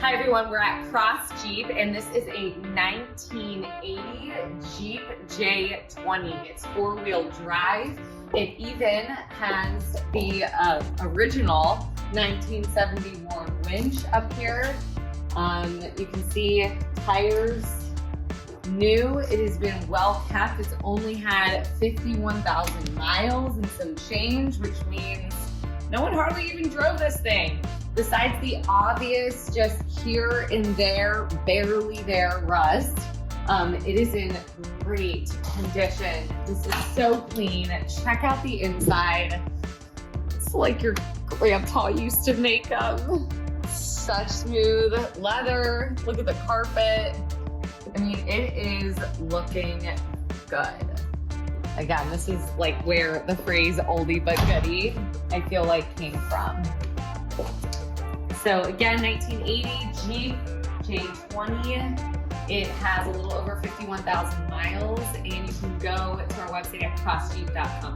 Hi everyone, we're at Cross Jeep and this is a 1980 Jeep J20. It's four-wheel drive. It even has the original 1971 Winch up here. You can see tires new. It has been well kept. It's only had 51,000 miles and some change, which means no one hardly even drove this thing. Besides the obvious, just here and there, barely there rust, it is in great condition. This is so clean. Check out the inside. It's like your grandpa used to make them. Such smooth leather. Look at the carpet. I mean, it is looking good. Again, this is like where the phrase oldie but goodie, I feel like, came from. So again, 1980 Jeep J20. It has a little over 51,000 miles, and you can go to our website at crossjeep.com.